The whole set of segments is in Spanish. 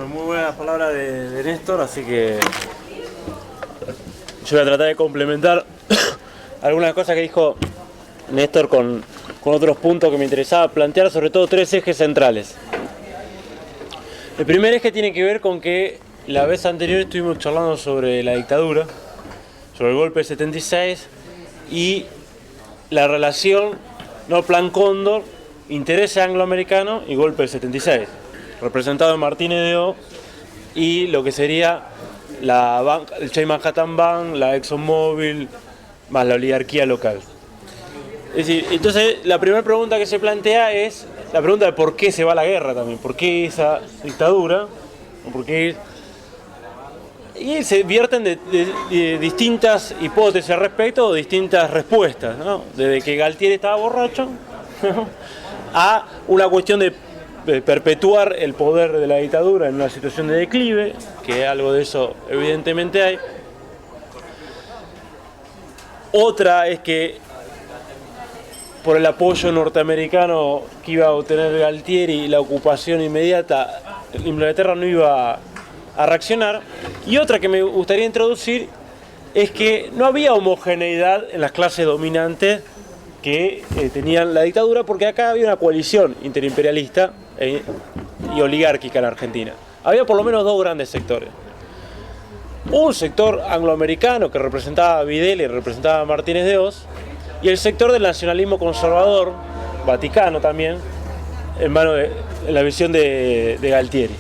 Bueno, muy buenas palabras de Néstor, así que yo voy a tratar de complementar algunas cosas que dijo Néstor con otros puntos que me interesaba plantear, sobre todo tres ejes centrales. El primer eje tiene que ver con que la vez anterior estuvimos charlando sobre la dictadura, sobre el golpe del 76 y la relación, no, Plan Cóndor, interés angloamericano y golpe del 76, representado en Martínez de O y lo que sería el Chase Manhattan Bank, la ExxonMobil, más la oligarquía local. Es decir, entonces la primera pregunta que se plantea es la pregunta de por qué se va a la guerra también, por qué esa dictadura, o por qué... Y se vierten de distintas hipótesis al respecto o distintas respuestas, ¿no? Desde que Galtieri estaba borracho, ¿no?, a una cuestión de perpetuar el poder de la dictadura en una situación de declive, que algo de eso evidentemente hay. Otra es que por el apoyo norteamericano que iba a obtener Galtieri y la ocupación inmediata, Inglaterra no iba a reaccionar. Y otra que me gustaría introducir es que no había homogeneidad en las clases dominantes que tenían la dictadura, porque acá había una coalición interimperialista y oligárquica en Argentina. Había por lo menos dos grandes sectores. Un sector angloamericano que representaba a Videla y representaba a Martínez de Oz, y el sector del nacionalismo conservador, vaticano también, en la visión de Galtieri.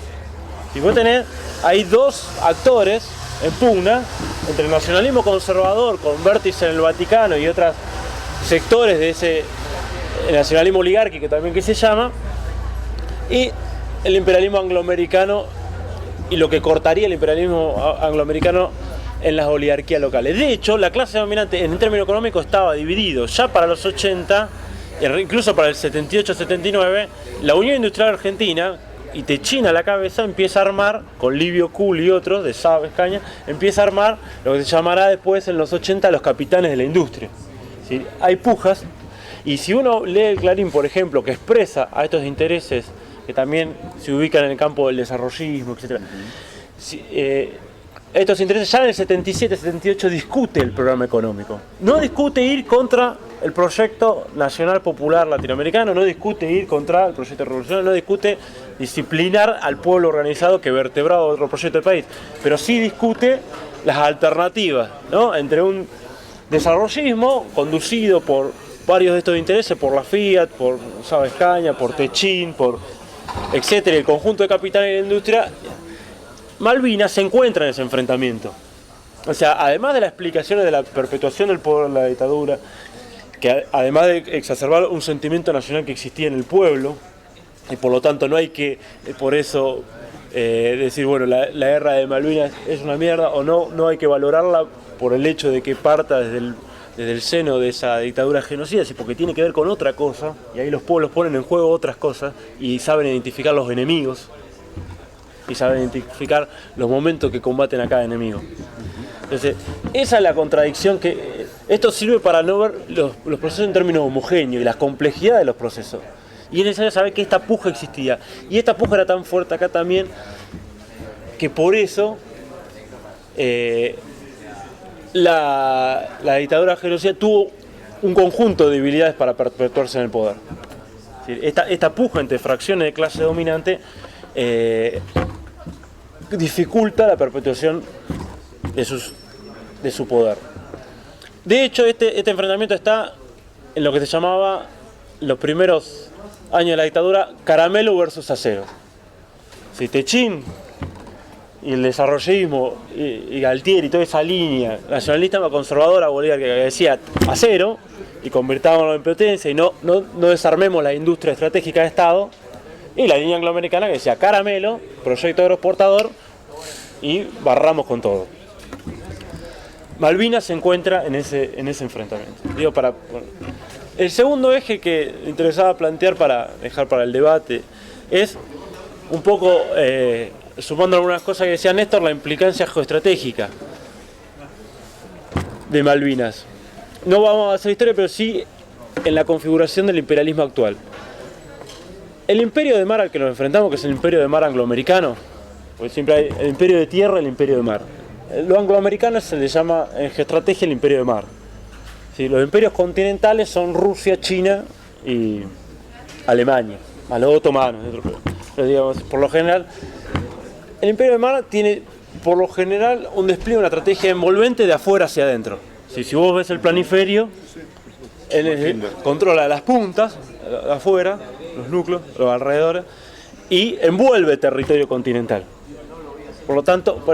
Y vos tenés, hay dos actores en pugna entre el nacionalismo conservador con vértice en el Vaticano y otros sectores de ese nacionalismo oligárquico también que se llama, y el imperialismo angloamericano y lo que cortaría el imperialismo angloamericano en las oligarquías locales. De hecho, la clase dominante en términos económicos estaba dividido ya para los 80, incluso para el 78-79, la Unión Industrial Argentina, y Techín a la cabeza, empieza a armar, con Livio Kuhl y otros, de Sá, Escaña, empieza a armar lo que se llamará después en los 80 los capitanes de la industria. ¿Sí? Hay pujas, y si uno lee el Clarín, por ejemplo, que expresa a estos intereses que también se ubican en el campo del desarrollismo, etc. Estos intereses ya en el 77-78 discute el programa económico. No discute ir contra el proyecto nacional popular latinoamericano, no discute ir contra el proyecto revolucionario, no discute disciplinar al pueblo organizado que vertebraba otro proyecto del país, pero sí discute las alternativas, ¿no?, entre un desarrollismo conducido por varios de estos intereses, por la Fiat, por Sá Escaña, por Techín, por etcétera, el conjunto de capitales de la industria. Malvinas se encuentra en ese enfrentamiento. O sea, además de las explicaciones de la perpetuación del poder de la dictadura, que además de exacerbar un sentimiento nacional que existía en el pueblo, y por lo tanto no hay que, por eso, decir, bueno, la guerra de Malvinas es una mierda, o no hay que valorarla por el hecho de que parta desde el seno de esa dictadura genocida, sino porque tiene que ver con otra cosa, y ahí los pueblos ponen en juego otras cosas, y saben identificar los enemigos, y saben identificar los momentos que combaten a cada enemigo. Entonces, esa es la contradicción que... Esto sirve para no ver los procesos en términos homogéneos y la complejidad de los procesos. Y es necesario saber que esta puja existía. Y esta puja era tan fuerte acá también, que por eso la dictadura genocida tuvo un conjunto de debilidades para perpetuarse en el poder. Esta puja entre fracciones de clase dominante dificulta la perpetuación de su poder. De hecho, este enfrentamiento está en lo que se llamaba, los primeros años de la dictadura, caramelo versus acero. Si Techín y el desarrollismo y Galtieri y toda esa línea nacionalista conservadora bolivariana que decía acero y convirtámoslo en potencia y no desarmemos la industria estratégica de Estado, y la línea angloamericana que decía caramelo, proyecto agroexportador y barramos con todo. Malvinas se encuentra en ese enfrentamiento. El segundo eje que me interesaba plantear para dejar para el debate es un poco, sumando algunas cosas que decía Néstor, la implicancia geoestratégica de Malvinas. No vamos a hacer historia, pero sí en la configuración del imperialismo actual. El imperio de mar al que nos enfrentamos, que es el imperio de mar angloamericano, Porque siempre hay el imperio de tierra y el imperio de mar. Los angloamericanos se les llama en geoestrategia el imperio de mar. Sí, los imperios continentales son Rusia, China y Alemania, a los otomanos. Pero digamos, por lo general, el imperio de mar tiene por lo general un despliegue, una estrategia envolvente de afuera hacia adentro. Si vos ves el planiferio, él controla las puntas, de afuera, los núcleos, los alrededores, y envuelve territorio continental. Por lo tanto,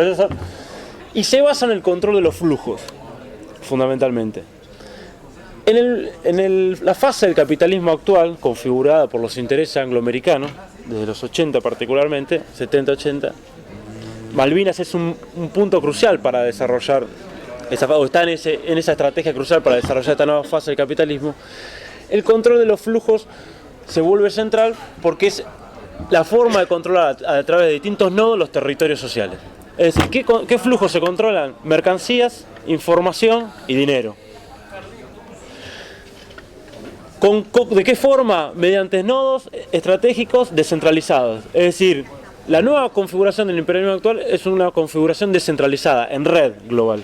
y se basa en el control de los flujos, fundamentalmente. La fase del capitalismo actual, configurada por los intereses angloamericanos, desde los 80 particularmente, 70-80, Malvinas es un punto crucial para desarrollar, está en esa estrategia crucial para desarrollar esta nueva fase del capitalismo. El control de los flujos se vuelve central porque es la forma de controlar a través de distintos nodos los territorios sociales. Es decir, ¿qué flujos se controlan? Mercancías, información y dinero. ¿De qué forma? Mediante nodos estratégicos descentralizados. Es decir, la nueva configuración del imperialismo actual es una configuración descentralizada, en red global.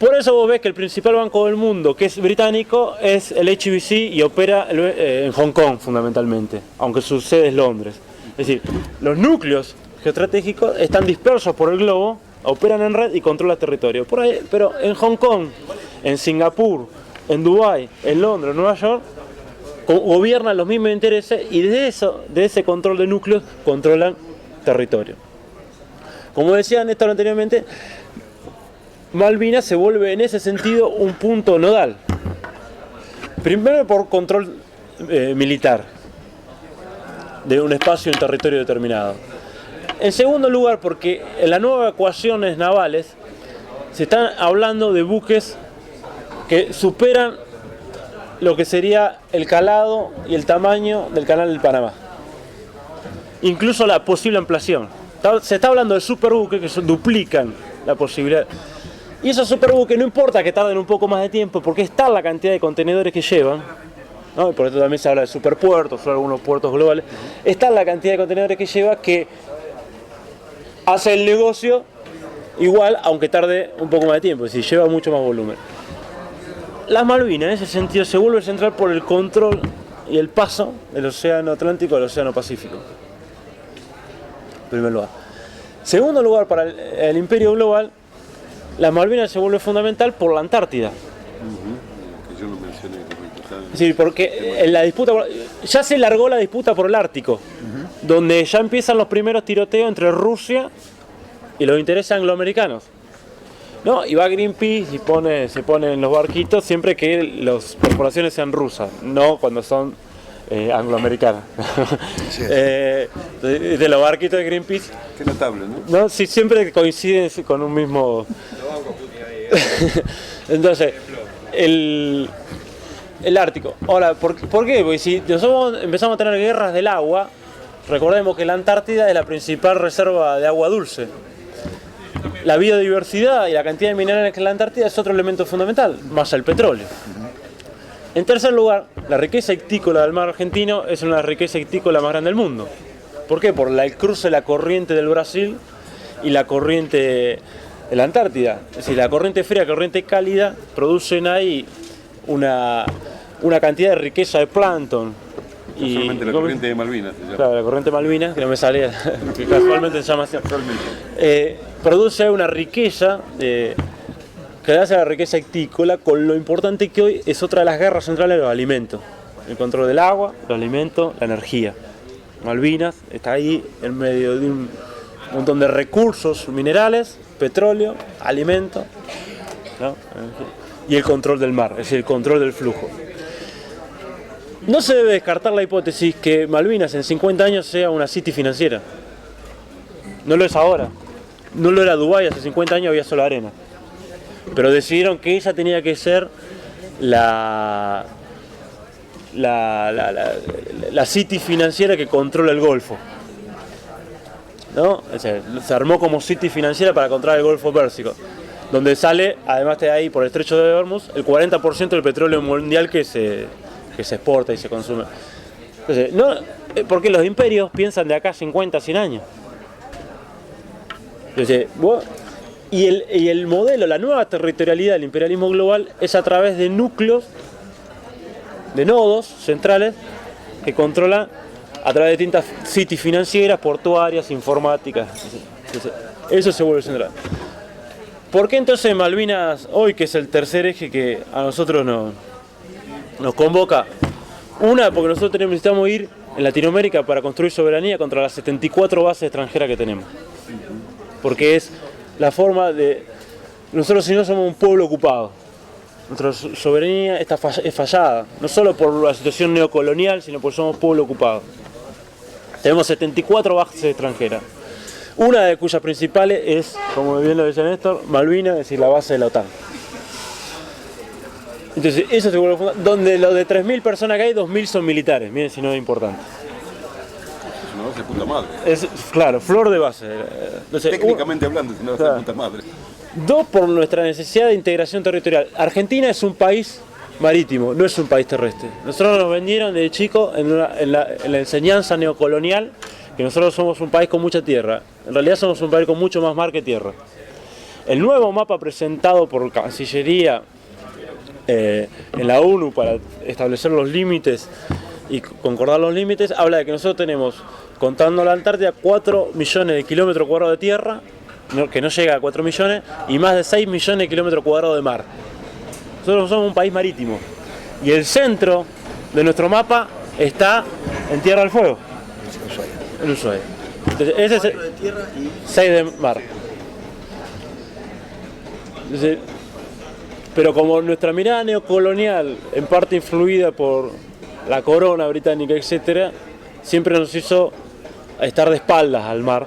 Por eso vos ves que el principal banco del mundo, que es británico, es el HSBC y opera en Hong Kong fundamentalmente, aunque su sede es Londres. Es decir, los núcleos geoestratégicos están dispersos por el globo, operan en red y controlan territorio. Por ahí, pero en Hong Kong, en Singapur, en Dubái, en Londres, en Nueva York, gobiernan los mismos intereses y de ese control de núcleos controlan territorio. Como decía Néstor anteriormente, Malvinas se vuelve en ese sentido un punto nodal. Primero por control militar de un espacio y un territorio determinado. En segundo lugar porque en las nuevas ecuaciones navales se están hablando de buques que superan lo que sería el calado y el tamaño del canal del Panamá. Incluso la posible ampliación. Se está hablando de superbuques que duplican la posibilidad. Y esos superbuques no importa que tarden un poco más de tiempo, porque está la cantidad de contenedores que llevan, ¿no? Y por eso también se habla de superpuertos o algunos puertos globales. Está la cantidad de contenedores que lleva que hace el negocio igual, aunque tarde un poco más de tiempo, es decir, lleva mucho más volumen. Las Malvinas en ese sentido se vuelve central por el control y el paso del océano Atlántico al océano Pacífico. En primer lugar. Segundo lugar, para el imperio global, las Malvinas se vuelve fundamental por la Antártida. Que yo lo mencioné. Sí, porque en la disputa ya se largó la disputa por el Ártico, donde ya empiezan los primeros tiroteos entre Rusia y los intereses angloamericanos. No, y va Greenpeace y se pone en los barquitos siempre que las corporaciones sean rusas, no cuando son angloamericanas. Sí. De los barquitos de Greenpeace. Qué notable, ¿no? No, sí, siempre coinciden con un mismo. Entonces, el Ártico. Ahora, ¿por qué? Porque si nosotros empezamos a tener guerras del agua, recordemos que la Antártida es la principal reserva de agua dulce. La biodiversidad y la cantidad de minerales que en la Antártida es otro elemento fundamental, más el petróleo. En tercer lugar, la riqueza ictícola del mar argentino es una riqueza ictícola más grande del mundo. ¿Por qué? Por el cruce de la corriente del Brasil y la corriente de la Antártida. Es decir, la corriente fría y la corriente cálida producen ahí una cantidad de riqueza de plancton. Solamente la corriente de Malvinas. Claro, la corriente de Malvinas, que no me salía, que casualmente se llama así. Produce una riqueza que hace la riqueza ictícola, con lo importante que hoy es otra de las guerras centrales de los alimentos. El control del agua, los alimentos, la energía. Malvinas está ahí en medio de un montón de recursos minerales, petróleo, alimentos, ¿no? Y el control del mar, es decir, el control del flujo. No se debe descartar la hipótesis que Malvinas en 50 años sea una city financiera. No lo es ahora. No lo era Dubái, hace 50 años había solo arena. Pero decidieron que ella tenía que ser la city financiera que controla el Golfo, ¿no? O sea, se armó como city financiera para controlar el Golfo Pérsico, donde sale, además de ahí por el estrecho de Hormuz, el 40% del petróleo mundial que se exporta y se consume. Entonces, porque los imperios piensan de acá 50, 100 años. Entonces, y el modelo, la nueva territorialidad del imperialismo global es a través de núcleos, de nodos centrales que controlan a través de distintas cities financieras, portuarias, informáticas. Entonces, eso se vuelve central. ¿Por qué entonces Malvinas hoy, que es el tercer eje que a nosotros nos convoca? Una, porque nosotros necesitamos ir en Latinoamérica para construir soberanía contra las 74 bases extranjeras que tenemos. Porque es la forma de... Nosotros si no somos un pueblo ocupado. Nuestra soberanía es fallada, no solo por la situación neocolonial, sino porque somos pueblo ocupado. Tenemos 74 bases extranjeras. Una de cuyas principales es, como bien lo decía Néstor, Malvinas, es decir, la base de la OTAN. Entonces, eso se vuelve fundamental. Donde los de 3.000 personas que hay, 2.000 son militares. Miren si no es importante. Es una base de puta madre. Es, claro, flor de base. Entonces, técnicamente hablando, es una base de puta madre. Dos, por nuestra necesidad de integración territorial. Argentina es un país marítimo, no es un país terrestre. Nosotros nos vendieron de chico en la enseñanza neocolonial que nosotros somos un país con mucha tierra. En realidad somos un país con mucho más mar que tierra. El nuevo mapa presentado por Cancillería en la ONU para establecer los límites y concordar los límites, habla de que nosotros tenemos, contando la Antártida, 4 millones de kilómetros cuadrados de tierra, que no llega a 4 millones, y más de 6 millones de kilómetros cuadrados de mar. Nosotros somos un país marítimo. Y el centro de nuestro mapa está en Tierra del Fuego. En Ushuaia. Entonces, ese es 4 de tierra y 6 de mar. Entonces, pero como nuestra mirada neocolonial, en parte influida por la corona británica, etc., siempre nos hizo estar de espaldas al mar,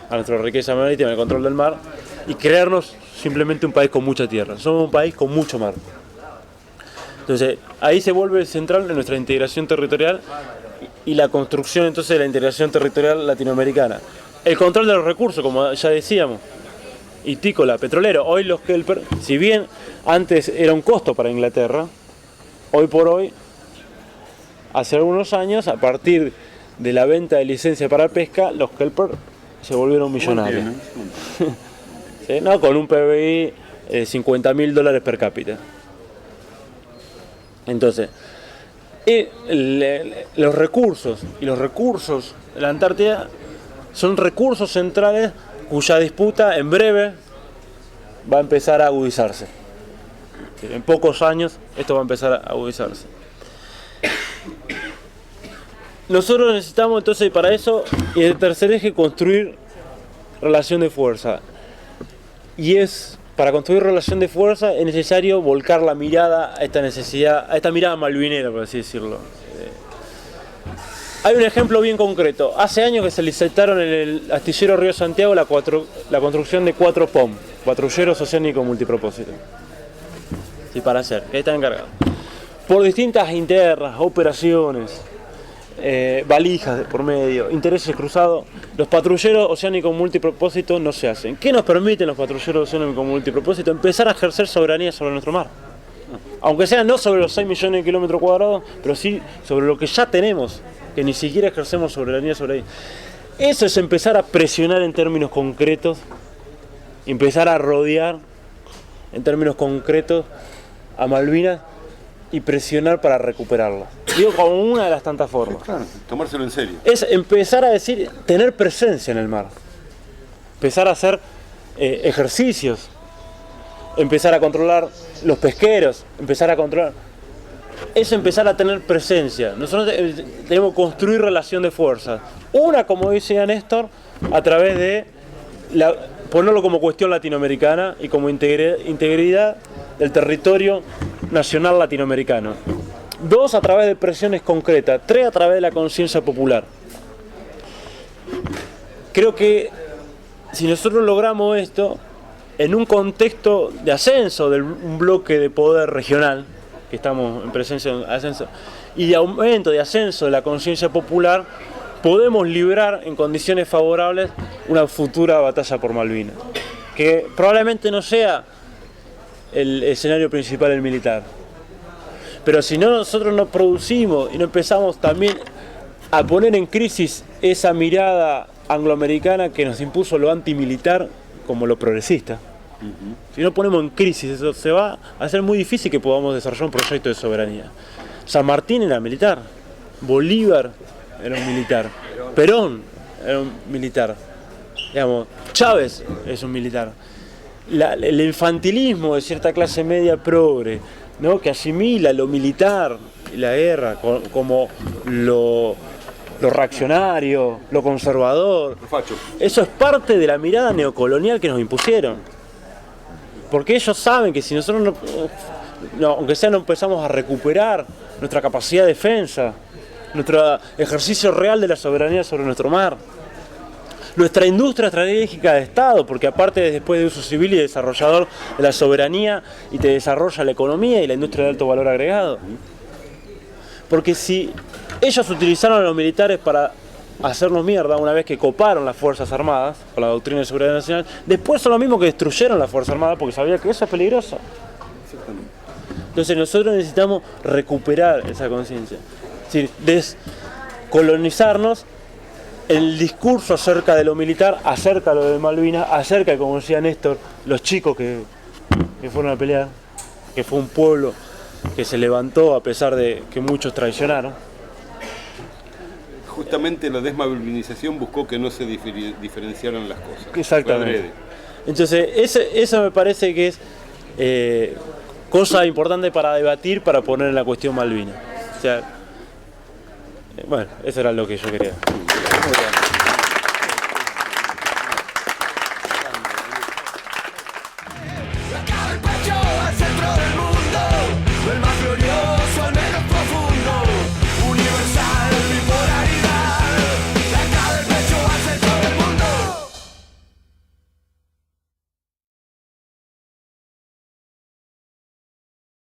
a nuestra riqueza marítima, el control del mar, y creernos simplemente un país con mucha tierra. Somos un país con mucho mar. Entonces, ahí se vuelve central en nuestra integración territorial y la construcción entonces de la integración territorial latinoamericana. El control de los recursos, como ya decíamos, hitícola, petrolero. Hoy los kelper, si bien antes era un costo para Inglaterra, hoy por hoy, hace algunos años, a partir de la venta de licencia para pesca, los kelper se volvieron millonarios. ¿Sí? ¿No? Con un PBI $50.000 per cápita. Entonces, los recursos de la Antártida son recursos centrales cuya disputa en breve va a empezar a agudizarse. En pocos años esto va a empezar a agudizarse. Nosotros necesitamos entonces para eso, y el tercer eje, construir relación de fuerza. Y para construir relación de fuerza es necesario volcar la mirada a esta necesidad, a esta mirada malvinera, por así decirlo. Hay un ejemplo bien concreto. Hace años que se licitaron en el astillero Río Santiago la construcción de 4 POM, patrulleros oceánicos multipropósito. Sí, para hacer, que están encargados. Por distintas internas, operaciones, valijas de por medio, intereses cruzados, los patrulleros oceánicos multipropósito no se hacen. ¿Qué nos permiten los patrulleros oceánicos multipropósito? Empezar a ejercer soberanía sobre nuestro mar. Aunque sea no sobre los 6 millones de kilómetros cuadrados, pero sí sobre lo que ya tenemos, que ni siquiera ejercemos soberanía sobre ahí. Eso es empezar a presionar en términos concretos, empezar a rodear en términos concretos a Malvinas y presionar para recuperarla. Digo, como una de las tantas formas. Claro, tomárselo en serio. Es empezar a decir, tener presencia en el mar. Empezar a hacer ejercicios. Empezar a controlar los pesqueros. Empezar a controlar... Es empezar a tener presencia. Nosotros tenemos que construir relación de fuerza. Una, como decía Néstor, a través de ponerlo como cuestión latinoamericana y como integridad del territorio nacional latinoamericano. 2, a través de presiones concretas. 3, a través de la conciencia popular. Creo que si nosotros logramos esto, en un contexto de ascenso de un bloque de poder regional, que estamos en presencia de ascenso, y de aumento, de ascenso de la conciencia popular, podemos librar en condiciones favorables una futura batalla por Malvinas, que probablemente no sea el escenario principal el militar. Pero si no, nosotros no producimos y no empezamos también a poner en crisis esa mirada angloamericana que nos impuso lo antimilitar como lo progresista. Si no ponemos en crisis eso, se va a hacer muy difícil que podamos desarrollar un proyecto de soberanía. San Martín era militar, Bolívar era un militar, Perón era un militar, digamos, Chávez es un militar. El infantilismo de cierta clase media progre, ¿no? Que asimila lo militar y la guerra como lo reaccionario, lo conservador. Facho. Eso es parte de la mirada neocolonial que nos impusieron. Porque ellos saben que si nosotros, aunque sea, no empezamos a recuperar nuestra capacidad de defensa, nuestro ejercicio real de la soberanía sobre nuestro mar, nuestra industria estratégica de Estado, porque aparte después de uso civil y desarrollador de la soberanía y te desarrolla la economía y la industria de alto valor agregado. Porque si ellos utilizaron a los militares para hacernos mierda una vez que coparon las Fuerzas Armadas con la doctrina de seguridad nacional, después son lo mismo que destruyeron las Fuerzas Armadas porque sabían que eso es peligroso. Entonces nosotros necesitamos recuperar esa conciencia, es decir, descolonizarnos. El discurso acerca de lo militar, acerca de lo de Malvinas, acerca, como decía Néstor, los chicos que fueron a pelear, que fue un pueblo que se levantó a pesar de que muchos traicionaron. Justamente la desmalvinización buscó que no se diferenciaran las cosas. Exactamente. Entonces, eso me parece que es cosa importante para debatir, para poner en la cuestión Malvinas. O sea, bueno, eso era lo que yo quería. Muy bien.